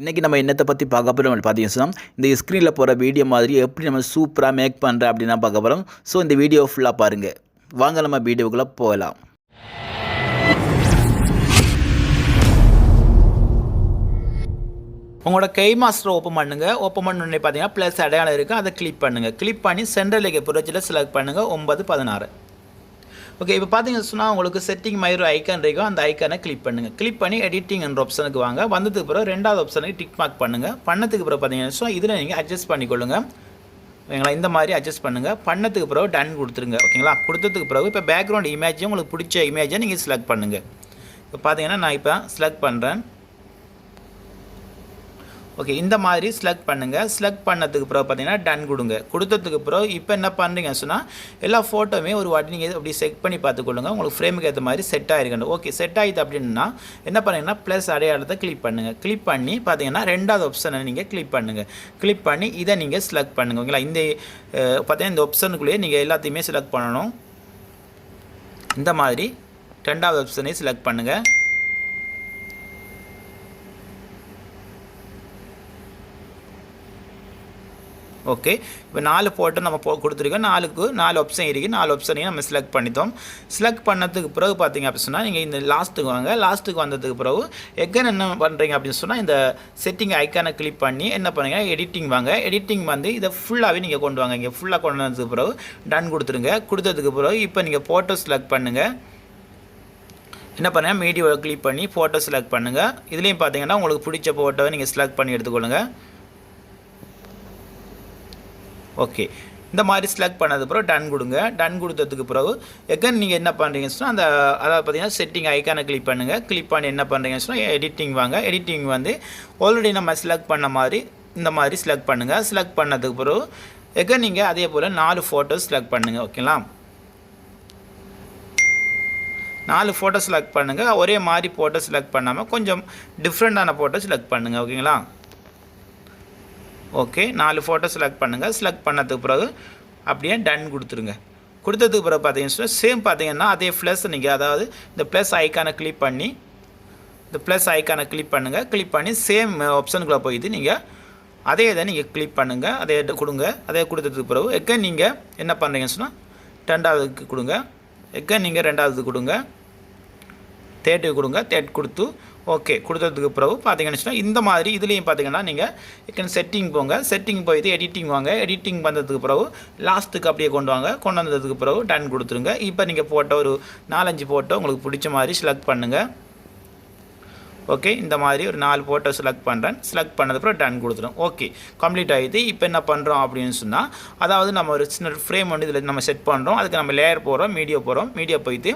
இன்றைக்கி நம்ம என்னத்தை பற்றி பார்க்க போகிறோம் பார்த்தீங்கன்னா இந்த ஸ்க்ரீனில் போகிற வீடியோ மாதிரி எப்படி நம்ம சூப்பராக மேக் பண்ணுற அப்படின்னு தான் பார்க்க போகிறோம். ஸோ இந்த வீடியோ ஃபுல்லாக பாருங்கள். வாங்க நம்ம வீடியோக்குள்ளே போகலாம். உங்களோட கைமாஸ்டர் ஓப்பன் பண்ணுங்கள். ஓப்பன் பண்ணோடனே பார்த்தீங்கன்னா ப்ளஸ் அடையாளம் இருக்குது, அதை கிளிக் பண்ணுங்கள். கிளிக் பண்ணி சென்ட்ரல் புரட்சியில் செலக்ட் பண்ணுங்கள் 9:16. ஓகே, இப்போ பார்த்தீங்கன்னு சொன்னால் உங்களுக்கு செட்டிங் மாதிரி ஒரு ஐக்கான் இருக்கும், அந்த ஐக்கானை கிளிக் பண்ணுங்கள். கிளிக் பண்ணி எடிட்டிங் என்ற ஆப்ஷனுக்கு வாங்க. வந்ததுக்கு பிறகு ரெண்டாவது ஆப்ஷனுக்கு டிக் மார்க் பண்ணுங்கள். பண்ணதுக்கு பிறகு பார்த்தீங்கன்னா சொன்னால் இதில் நீங்கள் அட்ஜஸ்ட் பண்ணிக்கொள்ளுங்க. ஓகேங்களா, இந்த மாதிரி அட்ஜஸ்ட் பண்ணுங்கள். பண்ணதுக்கு பிறகு டன் கொடுத்துருங்க. ஓகேங்களா, கொடுத்ததுக்கு பிறகு இப்போ பேக்ரவுண்ட் இமேஜும் உங்களுக்கு பிடிச்ச இமேஜை நீங்கள் செலக்ட் பண்ணுங்கள். இப்போ பார்த்தீங்கன்னா நான் இப்போ செலக்ட் பண்ணுறேன். ஓகே, இந்த மாதிரி செலக்ட் பண்ணுங்கள். செலக்ட் பண்ணதுக்கு பிறகு பார்த்தீங்கன்னா டன் கொடுங்க. கொடுத்ததுக்கு பிறகு இப்போ என்ன பண்ணுறீங்கன்னு சொன்னால் எல்லா ஃபோட்டோவுமே ஒரு வாட்டி நீங்கள் அப்படி செக் பண்ணி பார்த்துக்கொள்ளுங்க. உங்களுக்கு ஃப்ரேமுக்கு ஏற்ற மாதிரி செட் ஆகிருக்கணும். ஓகே, செட் ஆகிடுது அப்படின்னா என்ன பண்ணுறீங்கன்னா ப்ளஸ் அடையாளத்தை கிளிக் பண்ணுங்கள். கிளிக் பண்ணி பார்த்தீங்கன்னா ரெண்டாவது ஆப்ஷனை நீங்கள் கிளிக் பண்ணுங்கள். கிளிக் பண்ணி இதை நீங்கள் செலக்ட் பண்ணுங்கள். ஓகேங்களா, இந்த பார்த்தீங்கன்னா இந்த ஆப்ஷனுக்குள்ளேயே நீங்கள் எல்லாத்தையுமே செலக்ட் பண்ணணும். இந்த மாதிரி ரெண்டாவது ஆப்ஷனையும் செலக்ட் பண்ணுங்கள். ஓகே, இப்போ 4 ஃபோட்டோ நம்ம கொடுத்துருக்கோம். 4 ஆப்ஷன் இருக்குது. 4 ஆப்ஷனையும் நம்ம செலக்ட் பண்ணிட்டோம். செலக்ட் பண்ணதுக்கு பிறகு பார்த்தீங்க அப்படின்னு சொன்னால் நீங்கள் இந்த லாஸ்ட்டுக்கு வாங்க. லாஸ்ட்டுக்கு வந்ததுக்கு பிறகு எகன் என்ன பண்ணுறீங்க அப்படின்னு சொன்னால் இந்த செட்டிங் ஐக்கானை கிளிக் பண்ணி என்ன பண்ணுறீங்க, எடிட்டிங் வாங்க. எடிட்டிங் வந்து இதை ஃபுல்லாகவே நீங்கள் கொண்டு வாங்க. இங்கே ஃபுல்லாக கொண்டு வந்ததுக்கு பிறகு டன் கொடுத்துருங்க. கொடுத்ததுக்கு பிறகு இப்போ நீங்கள் ஃபோட்டோ செலக்ட் பண்ணுங்கள். என்ன பண்ணுங்கள், மீடியாவை கிளிக் பண்ணி ஃபோட்டோ செலக்ட் பண்ணுங்கள். இதுலேயும் பார்த்தீங்கன்னா உங்களுக்கு பிடிச்ச ஃபோட்டோவை நீங்கள் செலக்ட் பண்ணி எடுத்துக்கொள்ளுங்கள். ஓகே, இந்த மாதிரி செலக்ட் பண்ணது பிறகு டன் கொடுங்க. டன் கொடுத்ததுக்கு பிறகு எகன் நீங்கள் என்ன பண்ணுறீங்கன்னு சொன்னால் அந்த அதாவது பார்த்தீங்கன்னா செட்டிங் ஐக்கானை கிளிக் பண்ணுங்கள். கிளிக் பண்ணி என்ன பண்ணுறீங்கன்னு சொன்னால் எடிட்டிங் வாங்க. எடிட்டிங் வந்து ஆல்ரெடி நம்ம செலக்ட் பண்ண மாதிரி இந்த மாதிரி செலக்ட் பண்ணுங்கள். செலக்ட் பண்ணதுக்கு பிறகு எகன் நீங்கள் அதே போல் 4 ஃபோட்டோ செலக்ட் பண்ணுங்கள். ஓகேங்களா, 4 ஃபோட்டோ செலக்ட் பண்ணுங்கள். ஒரே மாதிரி ஃபோட்டோ செலக்ட் பண்ணாமல் கொஞ்சம் டிஃப்ரெண்ட்டான ஃபோட்டோ செலக்ட் பண்ணுங்கள். ஓகேங்களா, ஓகே, 4 ஃபோட்டோ செலக்ட் பண்ணுங்கள். செலக்ட் பண்ணதுக்கு பிறகு அப்படியே டன் கொடுத்துருங்க. கொடுத்ததுக்கு பிறகு பார்த்தீங்கன்னா சேம் பார்த்தீங்கன்னா அதே ப்ளஸ் நீங்கள் அதாவது இந்த ப்ளஸ் ஐக்கானை கிளிக் பண்ணி இந்த ப்ளஸ் ஐக்கானை கிளிக் பண்ணுங்கள். கிளிக் பண்ணி சேம் ஆப்ஷனுக்குள்ளே போயிட்டு நீங்கள் அதே இதை நீங்கள் கிளிக் பண்ணுங்கள். அதே கொடுங்க. அதே கொடுத்ததுக்கு பிறகு எக்கன் நீங்கள் என்ன பண்ணுறீங்கன்னு சொன்னால் ரெண்டாவதுக்கு கொடுங்க. எக்கன் நீங்கள் ரெண்டாவது கொடுங்க. தேர்ட்டு கொடுங்க. தேர்ட் கொடுத்து ஓகே கொடுத்ததுக்கு பிறகு பார்த்தீங்கன்னு சொன்னால் இந்த மாதிரி இதுலேயும் பார்த்தீங்கன்னா நீங்கள் செட்டிங் போங்க. செட்டிங் போயிட்டு எடிட்டிங் வாங்க. எடிட்டிங் வந்ததுக்கு பிறகு லாஸ்ட்டுக்கு அப்படியே கொண்டு வாங்க. கொண்டு வந்ததுக்கு பிறகு டன் கொடுத்துருங்க. இப்போ நீங்கள் போட்டோ ஒரு 4-5 ஃபோட்டோ உங்களுக்கு பிடிச்ச மாதிரி செலக்ட் பண்ணுங்கள். ஓகே, இந்த மாதிரி ஒரு 4 ஃபோட்டோ செலக்ட் பண்ணுறேன். செலக்ட் பண்ணதுக்கப்புறம் டன் கொடுத்துரும். ஓகே, கம்ப்ளீட் ஆகிடுது. இப்போ என்ன பண்ணுறோம் அப்படின்னு சொன்னால் அதாவது நம்ம ஒரு சின்ன ஃப்ரேம் வந்து இதில் நம்ம செட் பண்ணுறோம். அதுக்கு நம்ம லேயர் போகிறோம், மீடியா போகிறோம். மீடியா போயிட்டு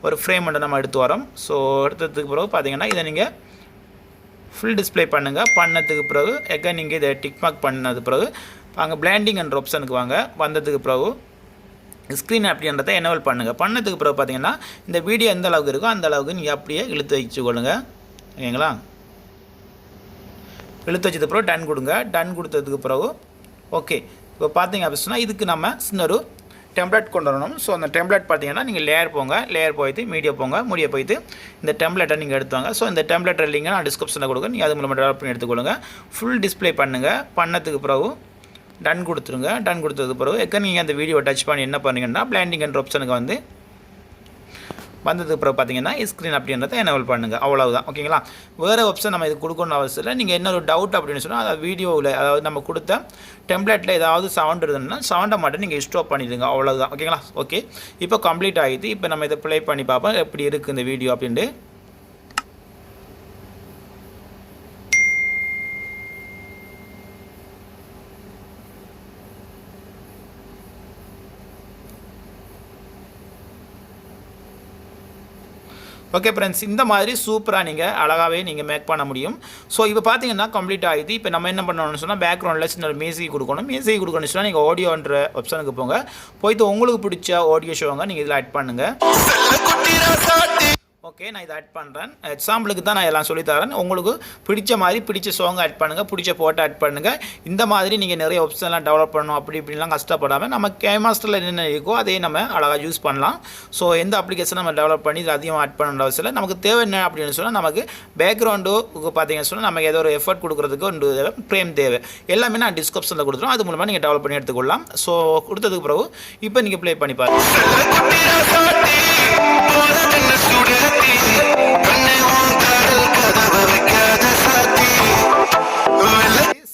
ஒரு ஃப்ரேம் வந்து நம்ம எடுத்து வரோம். ஸோ எடுத்ததுக்கு பிறகு பார்த்தீங்கன்னா இதை நீங்கள் ஃபுல் டிஸ்பிளே பண்ணுங்கள். பண்ணதுக்கு பிறகு எங்கே நீங்கள் இதை டிக் மார்க் பண்ணது பிறகு அங்கே பிளாண்டிங் என்ற ஆப்ஷனுக்கு வாங்க. வந்ததுக்கு பிறகு ஸ்க்ரீன் அப்படின்றத எனேபிள் பண்ணுங்கள். பண்ணதுக்கு பிறகு பார்த்தீங்கன்னா இந்த வீடியோ எந்த அளவுக்கு இருக்கோ அந்த அளவுக்கு நீங்கள் அப்படியே இழுத்து வச்சுக்கொள்ளுங்க. ஓகேங்களா, இழுத்து வச்சது பிறகு டன் கொடுங்க. டன் கொடுத்ததுக்கு பிறகு ஓகே, இப்போ பார்த்தீங்க அப்படின்னு சொன்னால் இதுக்கு நம்ம சின்ன ஒரு டெம்ப்ளேட் கொண்டு வரணும். ஸோ அந்த டெம்ப்ளேட் பார்த்தீங்கன்னா நீங்கள் லேயர் போங்க. லேயர் போயிட்டு மீடியா போங்க. மீடியா போயிட்டு இந்த டெம்ப்ளேட்டை நீங்கள் எடுத்துவாங்க. ஸோ இந்த டெம்ப்ளேட் லிங்க் நான் டிஸ்கிரிப்ஷனில் கொடுங்க. நீங்கள் அது மூலமாக டெவலப் பண்ணி எடுத்துக்கொள்ளுங்க. ஃபுல் டிஸ்பிளே பண்ணுங்கள். பண்ணதுக்கு பிறகு டன் கொடுத்துருங்க. டன் கொடுத்ததுக்கு பிறகு எங்கே நீங்கள் அந்த வீடியோ டச் பண்ணி என்ன பண்ணுறீங்கன்னா பிளாண்டிங் என்ற ஆப்ஷனுக்கு வந்து வந்ததுக்கு பிறகு பார்த்தீங்கன்னா ஸ்க்ரீன் அப்படின்றத எனேபிள் பண்ணுங்கள். அவ்வளவுதான். ஓகேங்களா, வேறு ஆப்ஷன் நம்ம இது கொடுக்கணும்னு அவசியம் இல்லை. நீங்கள் என்ன ஒரு டவுட் அப்படின்னு சொன்னால் அதாவது வீடியோவில் அதாவது நம்ம கொடுத்த டெம்ப்ளேட்டில் ஏதாவது சவுண்ட் இருந்ததுன்னா சவுண்டை மட்டும் நீங்கள் ஸ்டாப் பண்ணிடுங்க. அவ்வளோதான். ஓகேங்களா, ஓகே, இப்போ கம்ப்ளீட் ஆகிடுது. இப்போ நம்ம இதை ப்ளே பண்ணி பார்ப்போம் எப்படி இருக்குது இந்த வீடியோ அப்படின்ட்டு. ஓகே ஃப்ரெண்ட்ஸ், இந்த மாதிரி சூப்பராக நீங்கள் அழகாகவே நீங்கள் மேக் பண்ண முடியும். ஸோ இப்போ பார்த்தீங்கன்னா கம்ப்ளீட் ஆகிடுது. இப்போ நம்ம என்ன பண்ணணும்னு சொன்னால் பேக்ரவுண்டில் சின்ன ஒரு மியூசிக் கொடுக்கணும். மியூசிக் கொடுக்கணும்னு சொன்னால் நீங்கள் ஆடியோன்ற ஆப்ஷனுக்கு போங்க. போய்ட்டு உங்களுக்கு பிடிச்ச ஆடியோ ஷோங்க நீங்கள் இதில் ஆட் பண்ணுங்கள். ஓகே, நான் இதை ஆட் பண்ணுறேன். எக்ஸாம்பிளுக்கு தான் நான் எல்லாம் சொல்லித்தரேன். உங்களுக்கு பிடிச்ச மாதிரி பிடிச்ச சாங் ஆட் பண்ணுங்கள், பிடிச்ச ஃபோட்டோ ஆட் பண்ணுங்கள். இந்த மாதிரி நீங்கள் நிறைய ஆப்ஷன்லாம் டெவலப் பண்ணணும் அப்படி இப்படிலாம் கஷ்டப்படாமல் நம்ம கேமாஸ்டரில் என்ன இருக்கோ அதே நம்ம அழகாக யூஸ் பண்ணலாம். ஸோ எந்த அப்ளிகேஷன் நம்ம டெவலப் பண்ணி இது அதிகமாக ஆட் பண்ண அவசியம் இல்லை. நமக்கு தேவை என்ன அப்படின்னு சொன்னால் நமக்கு பேக்ரவுண்டுக்கு பார்த்தீங்கன்னு சொன்னால் நமக்கு ஏதோ ஒரு எஃபர்ட் கொடுக்குறதுக்கு ஒரு தேவை, ஃப்ரேம் தேவை. எல்லாமே நான் டிஸ்கிரிப்ஷனில் கொடுத்துருவோம். அது மூலமாக நீங்கள் டெவலப் பண்ணி எடுத்துக்கொள்ளலாம். ஸோ கொடுத்ததுக்கு பிறகு இப்போ நீங்கள் ப்ளே பண்ணி பாருங்கள்.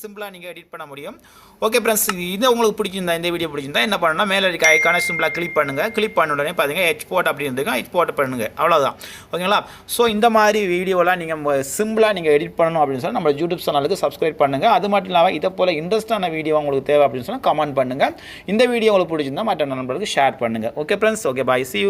சிம்பிளாக நீங்கள் எடிட் பண்ண முடியும். ஓகே ஃப்ரெண்ட்ஸ், இது உங்களுக்கு பிடிச்சிருந்தா, இந்த வீடியோ பிடிச்சிருந்தா என்ன பண்ணணும்னா மேலே இருக்க ஐக்கான சிம்பிளாக கிளிக் பண்ணுங்கள். கிளிக் பண்ண உடனே பார்த்தீங்கன்னா எக்ஸ்போர்ட் அப்படி இருந்துங்க, எக்ஸ்போர்ட் பண்ணுங்கள், அவ்வளோதான். ஓகேங்களா? ஸோ இந்த மாதிரி வீடியோலாம் நீங்கள் சிம்பிளாக நீங்கள் எடிட் பண்ணணும் அப்படின்னு சொன்னால் நம்ம யூடியூப் சேனலுக்கு சப்ஸ்கிரைப் பண்ணுங்கள். அது மட்டும் இல்லாமல் இதை போல் இன்ட்ரெஸ்டான வீடியோ உங்களுக்கு தேவை அப்படின்னு சொன்னால் கமெண்ட் பண்ணுங்கள். இந்த வீடியோ உங்களுக்கு பிடிச்சிருந்தா மற்ற நண்பர்களுக்கு ஷேர் பண்ணுங்கள். Okay friends, okay bye, see you.